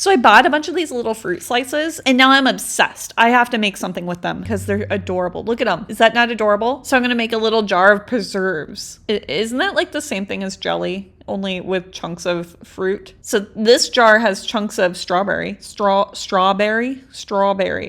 So I bought a bunch of these little fruit slices and now I'm obsessed. I have to make something with them because they're adorable. Look at them. Is that not adorable? So I'm going to make a little jar of preserves. Isn't that like the same thing as jelly? Only with chunks of fruit. So this jar has chunks of strawberry. Strawberry.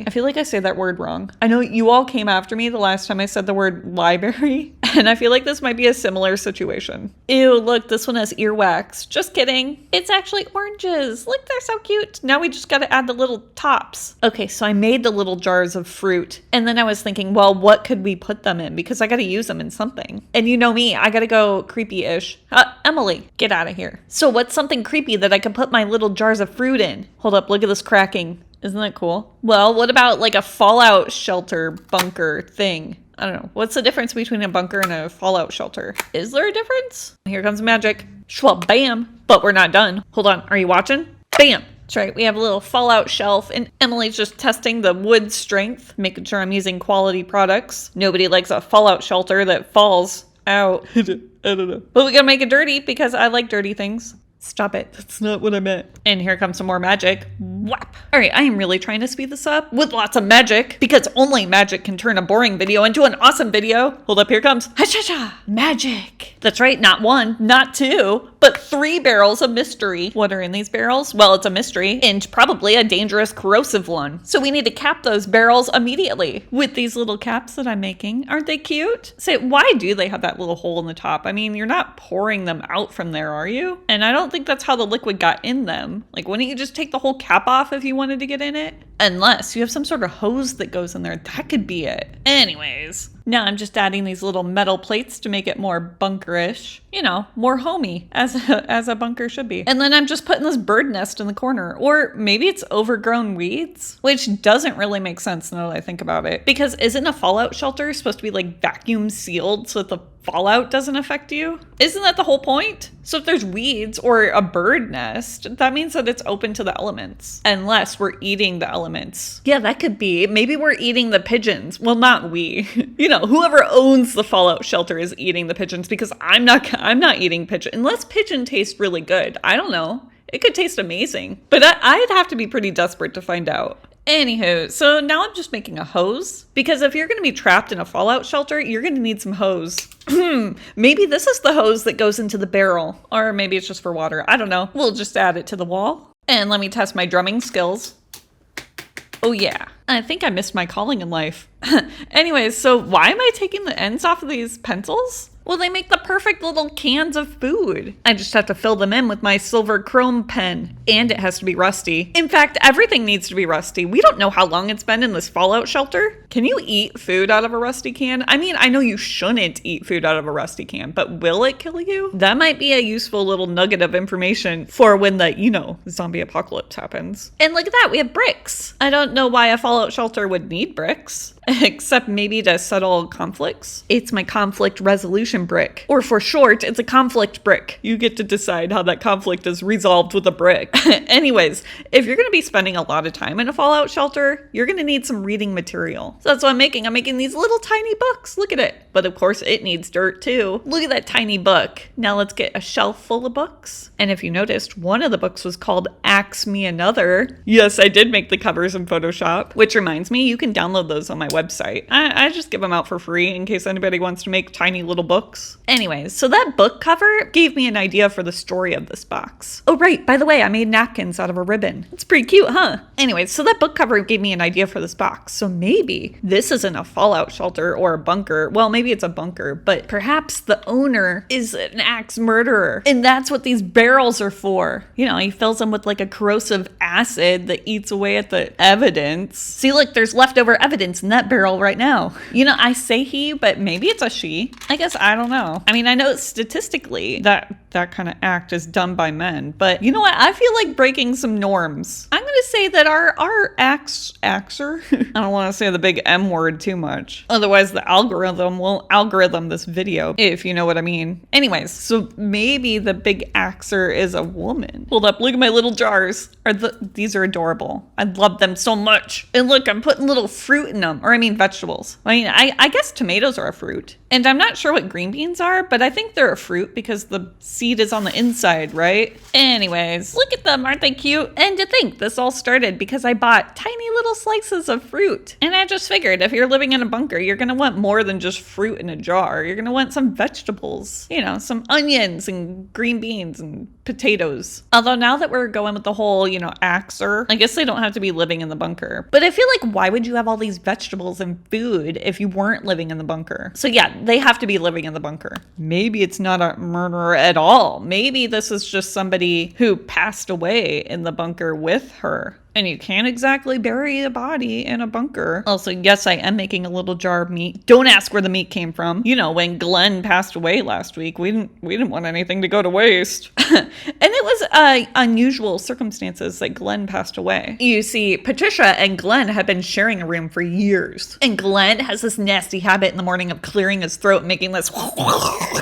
I feel like I say that word wrong. I know you all came after me the last time I said the word library, and I feel like this might be a similar situation. Ew, look, this one has earwax. Just kidding. It's actually oranges. Look, they're so cute. Now we just gotta add the little tops. Okay, so I made the little jars of fruit, and then I was thinking, well, what could we put them in? Because I gotta use them in something. And you know me, I gotta go creepy-ish. Emily, get out of here. So what's something creepy that I could put my little jars of fruit in? Hold up, look at this cracking. Isn't that cool? Well, what about like a fallout shelter bunker thing? I don't know. What's the difference between a bunker and a fallout shelter? Is there a difference? Here comes magic. Shwab, bam. But we're not done. Hold on, are you watching? Bam. That's right, we have a little fallout shelf and Emily's just testing the wood strength, making sure I'm using quality products. Nobody likes a fallout shelter that falls out. I don't know. But we gotta make it dirty because I like dirty things. Stop it. That's not what I meant. And here comes some more magic. Whap. All right, I am really trying to speed this up with lots of magic because only magic can turn a boring video into an awesome video. Hold up, here comes. Ha-cha-cha. Magic. That's right, not one, not two, but 3 barrels of mystery. What are in these barrels? Well, it's a mystery and probably a dangerous corrosive one. So we need to cap those barrels immediately with these little caps that I'm making. Aren't they cute? Say, why do they have that little hole in the top? I mean, you're not pouring them out from there, are you? And I don't think that's how the liquid got in them. Like, wouldn't you just take the whole cap off if you wanted to get in it? Unless you have some sort of hose that goes in there. That could be it. Anyways, now I'm just adding these little metal plates to make it more bunkerish. You know, more homey, as a bunker should be. And then I'm just putting this bird nest in the corner. Or maybe it's overgrown weeds, which doesn't really make sense now that I think about it. Because isn't a fallout shelter supposed to be like vacuum sealed so that the fallout doesn't affect you? Isn't that the whole point? So if there's weeds or a bird nest, that means that it's open to the elements. Unless we're eating the elements. Yeah, that could be. Maybe we're eating the pigeons. Well, not we. You know, whoever owns the fallout shelter is eating the pigeons because I'm not eating pigeon. Unless pigeon tastes really good. I don't know. It could taste amazing. But I'd have to be pretty desperate to find out. Anywho, so now I'm just making a hose because if you're going to be trapped in a fallout shelter, you're going to need some hose. Maybe this is the hose that goes into the barrel, or maybe it's just for water. I don't know. We'll just add it to the wall. And let me test my drumming skills. Oh yeah, I think I missed my calling in life. Anyways, so why am I taking the ends off of these pencils? Well, they make the perfect little cans of food. I just have to fill them in with my silver chrome pen. And it has to be rusty. In fact, everything needs to be rusty. We don't know how long it's been in this fallout shelter. Can you eat food out of a rusty can? I mean, I know you shouldn't eat food out of a rusty can, but will it kill you? That might be a useful little nugget of information for when the, you know, zombie apocalypse happens. And look at that, we have bricks. I don't know why a fallout shelter would need bricks. Except maybe to settle conflicts. It's my conflict resolution brick. Or for short, it's a conflict brick. You get to decide how that conflict is resolved with a brick. Anyways, if you're going to be spending a lot of time in a fallout shelter, you're going to need some reading material. So that's what I'm making. I'm making these little tiny books. Look at it. But of course, it needs dirt too. Look at that tiny book. Now let's get a shelf full of books. And if you noticed, one of the books was called Axe Me Another. Yes, I did make the covers in Photoshop. Which reminds me, you can download those on my website. I just give them out for free in case anybody wants to make tiny little books. Anyways, so that book cover gave me an idea for the story of this box. Oh right, by the way, I made napkins out of a ribbon. It's pretty cute, huh? Anyways, so that book cover gave me an idea for this box. So maybe this isn't a fallout shelter or a bunker. Well, maybe it's a bunker, but perhaps the owner is an axe murderer. And that's what these barrels are for. You know, he fills them with like a corrosive acid that eats away at the evidence. See, look, there's leftover evidence in that barrel right now. You know, I say he, but maybe it's a she. I guess I don't know. I mean, I know statistically that kind of act is done by men, but you know what? I feel like breaking some norms. I'm going to say that our axer, I don't want to say the big M word too much. Otherwise the algorithm will algorithm this video, if you know what I mean. Anyways, so maybe the big axer is a woman. Hold up, look at my little jars. These are adorable. I love them so much. And look, I'm putting little fruit in them, or I mean vegetables. I mean, I guess tomatoes are a fruit. And I'm not sure what green beans are, but I think they're a fruit because the seed is on the inside, right? Anyways, look at them. Aren't they cute? And to think this all started because I bought tiny little slices of fruit. And I just figured if you're living in a bunker, you're going to want more than just fruit in a jar. You're going to want some vegetables, you know, some onions and green beans and potatoes. Although now that we're going with the whole, you know, axer, I guess they don't have to be living in the bunker. But I feel like why would you have all these vegetables and food if you weren't living in the bunker? So yeah, they have to be living in the bunker. Maybe it's not a murderer at all. Maybe this is just somebody who passed away in the bunker with her. And you can't exactly bury a body in a bunker. Also, yes, I am making a little jar of meat. Don't ask where the meat came from. You know, when Glenn passed away last week, we didn't want anything to go to waste. And it was unusual circumstances that Glenn passed away. You see, Patricia and Glenn have been sharing a room for years. And Glenn has this nasty habit in the morning of clearing his throat and making this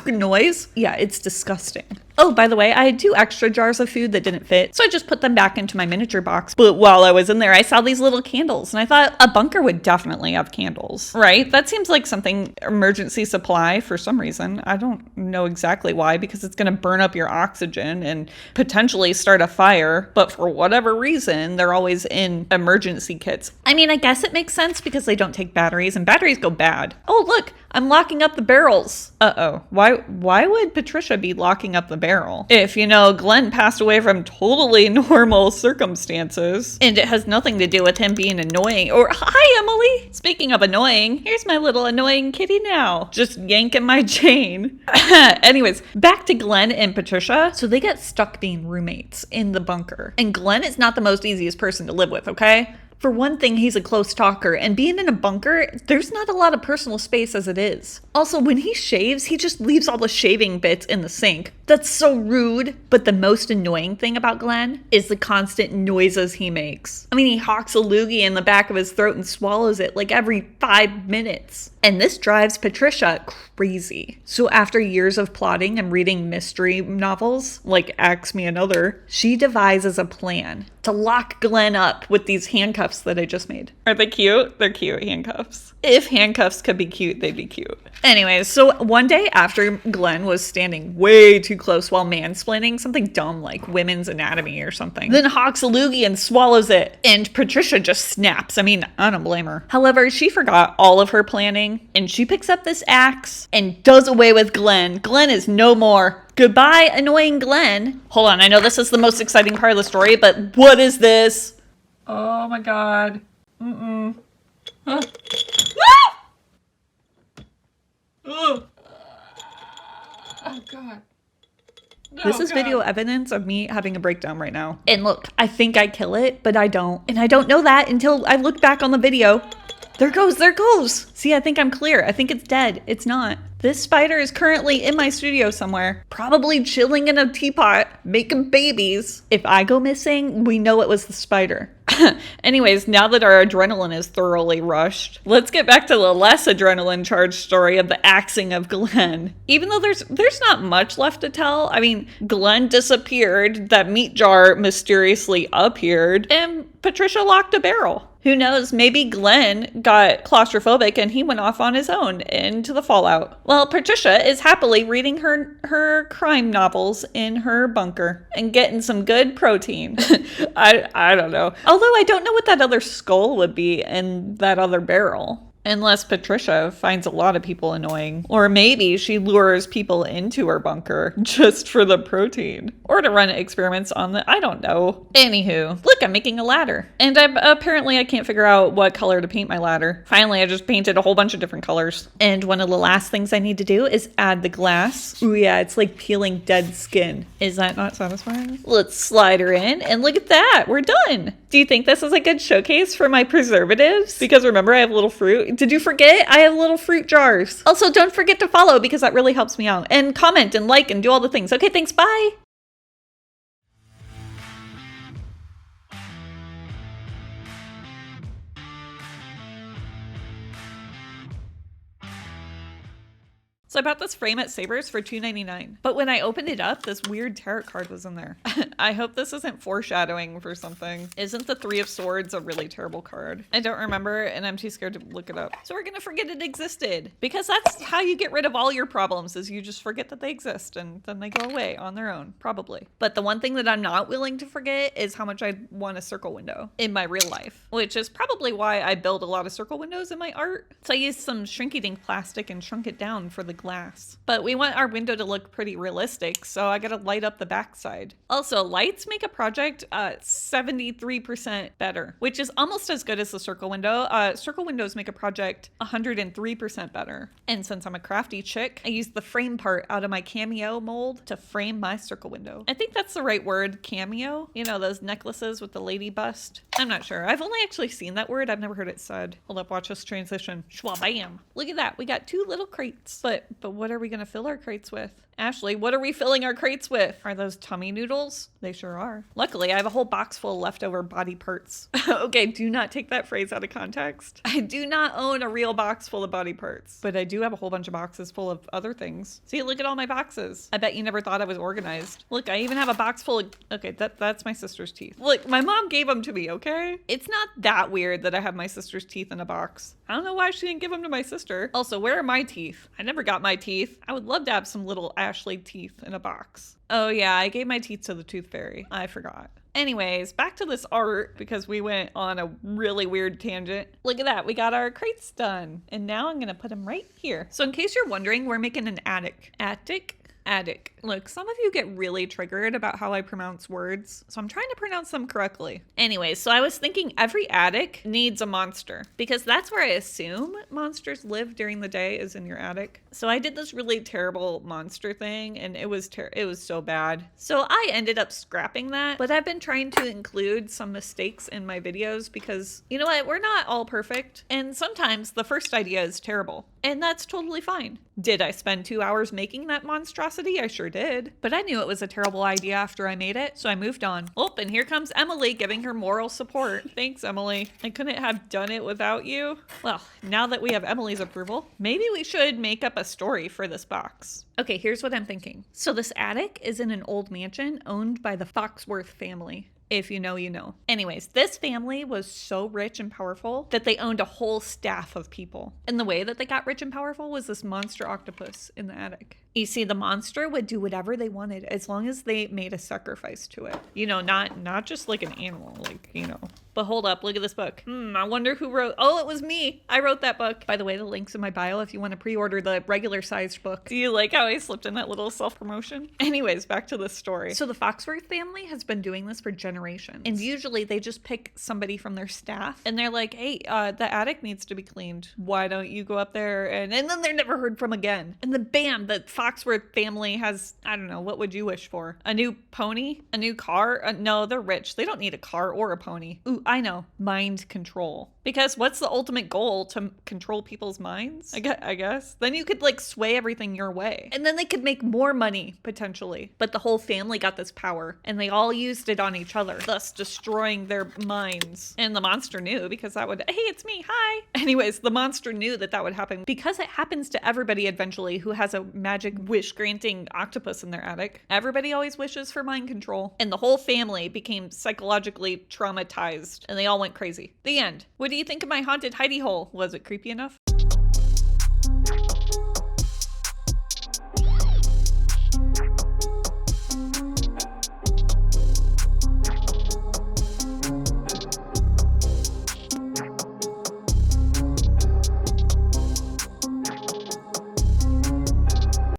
noise. Yeah, it's disgusting. Oh, by the way, I had 2 extra jars of food that didn't fit, so I just put them back into my miniature box. But while I was in there, I saw these little candles, and I thought a bunker would definitely have candles, right? That seems like something emergency supply for some reason. I don't know exactly why, because it's going to burn up your oxygen and potentially start a fire, but for whatever reason, they're always in emergency kits. I mean, I guess it makes sense because they don't take batteries, and batteries go bad. Oh, look, I'm locking up the barrels. Uh-oh. Why would Patricia be locking up the barrel? If, you know, Glenn passed away from totally normal circumstances, and it has nothing to do with him being annoying. Or, hi, Emily! Speaking of annoying, here's my little annoying kitty now. Just yanking my chain. Anyways, back to Glenn and Patricia. So they get stuck being roommates in the bunker. And Glenn is not the most easiest person to live with, okay? For one thing, he's a close talker, and being in a bunker, there's not a lot of personal space as it is. Also, when he shaves, he just leaves all the shaving bits in the sink. That's so rude. But the most annoying thing about Glenn is the constant noises he makes. I mean, he hawks a loogie in the back of his throat and swallows it like every 5 minutes. And this drives Patricia crazy. So after years of plotting and reading mystery novels, like Axe Me Another, she devises a plan to lock Glenn up with these handcuffs that I just made. Are they cute? They're cute handcuffs. If handcuffs could be cute, they'd be cute. Anyways, so one day after Glenn was standing way too close while mansplaining something dumb like women's anatomy or something, then hawks a loogie and swallows it. And Patricia just snaps. I mean, I don't blame her. However, she forgot all of her planning and she picks up this axe and does away with Glenn. Glenn is no more. Goodbye, annoying Glenn. Hold on, I know this is the most exciting part of the story, but what is this? Oh my god. Huh? Oh god. No, this is God. Video evidence of me having a breakdown right now. And look, I think I kill it, but I don't. And I don't know that until I look back on the video. There goes. See, I think I'm clear. I think it's dead. It's not. This spider is currently in my studio somewhere, probably chilling in a teapot, making babies. If I go missing, we know it was the spider. Anyways, now that our adrenaline is thoroughly rushed, let's get back to the less adrenaline charged story of the axing of Glenn. Even though there's not much left to tell. I mean, Glenn disappeared, that meat jar mysteriously appeared, and Patricia locked a barrel. Who knows, maybe Glenn got claustrophobic and he went off on his own into the fallout. Well, Patricia is happily reading her crime novels in her bunker and getting some good protein. I don't know. Although I don't know what that other skull would be in that other barrel. Unless Patricia finds a lot of people annoying. Or maybe she lures people into her bunker just for the protein. Or to run experiments on the, I don't know. Anywho, look, I'm making a ladder. And apparently I can't figure out what color to paint my ladder. Finally, I just painted a whole bunch of different colors. And one of the last things I need to do is add the glass. Ooh yeah, it's like peeling dead skin. Is that not satisfying? Let's slide her in and look at that, we're done. Do you think this is a good showcase for my preservatives? Because remember, I have little fruit. Did you forget? I have little fruit jars. Also, don't forget to follow because that really helps me out. And comment and like and do all the things. Okay, thanks. Bye. So I bought this frame at Savers for $2.99. But when I opened it up, this weird tarot card was in there. I hope this isn't foreshadowing for something. Isn't the Three of Swords a really terrible card? I don't remember, and I'm too scared to look it up. So we're gonna forget it existed. Because that's how you get rid of all your problems, is you just forget that they exist, and then they go away on their own, probably. But the one thing that I'm not willing to forget is how much I want a circle window in my real life, which is probably why I build a lot of circle windows in my art. So I used some Shrinky Dink plastic and shrunk it down for the glass. But we want our window to look pretty realistic, so I gotta light up the backside. Also, lights make a project 73% better, which is almost as good as the circle window. Circle windows make a project 103% better. And since I'm a crafty chick, I used the frame part out of my cameo mold to frame my circle window. I think that's the right word, cameo. You know, those necklaces with the lady bust. I'm not sure. I've only actually seen that word. I've never heard it said. Hold up, watch this transition. Schwabam. Look at that. We got 2 little crates. But what are we gonna fill our crates with? Ashley, what are we filling our crates with? Are those tummy noodles? They sure are. Luckily, I have a whole box full of leftover body parts. Okay, do not take that phrase out of context. I do not own a real box full of body parts, but I do have a whole bunch of boxes full of other things. See, look at all my boxes. I bet you never thought I was organized. Look, I even have a box full of, okay, that's my sister's teeth. Look, my mom gave them to me, okay? It's not that weird that I have my sister's teeth in a box. I don't know why she didn't give them to my sister. Also, where are my teeth? I never got my teeth. I would love to have some little Ashley teeth in a box. Oh yeah, I gave my teeth to the tooth fairy. I forgot. Anyways, back to this art because we went on a really weird tangent. Look at that, we got our crates done. And now I'm gonna put them right here. So in case you're wondering, we're making an attic. Attic. Look, some of you get really triggered about how I pronounce words, so I'm trying to pronounce them correctly. Anyways, so I was thinking every attic needs a monster because that's where I assume monsters live during the day, is in your attic. So I did this really terrible monster thing and it was so bad. So I ended up scrapping that, but I've been trying to include some mistakes in my videos because you know what? We're not all perfect, and sometimes the first idea is terrible, and that's totally fine. Did I spend 2 hours making that monstrosity? I sure did. But I knew it was a terrible idea after I made it, so I moved on. Oh, and here comes Emily giving her moral support. Thanks, Emily. I couldn't have done it without you. Well, now that we have Emily's approval, maybe we should make up a story for this box. Okay, here's what I'm thinking. So this attic is in an old mansion owned by the Foxworth family. If you know, you know. Anyways, this family was so rich and powerful that they owned a whole staff of people. And the way that they got rich and powerful was this monster octopus in the attic. You see, the monster would do whatever they wanted as long as they made a sacrifice to it. You know, not just like an animal, like, you know. But hold up, look at this book. I wonder who wrote, oh, it was me. I wrote that book. By the way, the link's in my bio if you want to pre-order the regular sized book. Do you like how I slipped in that little self-promotion? Anyways, back to this story. So the Foxworth family has been doing this for generations. And usually they just pick somebody from their staff and they're like, hey, the attic needs to be cleaned. Why don't you go up there? And then they're never heard from again. And then bam, the Foxworth family has, I don't know, what would you wish for? A new pony? A new car? No, they're rich. They don't need a car or a pony. Ooh, I know, mind control. Because what's the ultimate goal? To control people's minds? I guess. Then you could like sway everything your way. And then they could make more money, potentially. But the whole family got this power and they all used it on each other, thus destroying their minds. And the monster knew because that would, hey, it's me, hi. Anyways, the monster knew that that would happen because it happens to everybody eventually who has a magic wish granting octopus in their attic. Everybody always wishes for mind control. And the whole family became psychologically traumatized and they all went crazy. The end. What do you think of my haunted hidey hole? Was it creepy enough?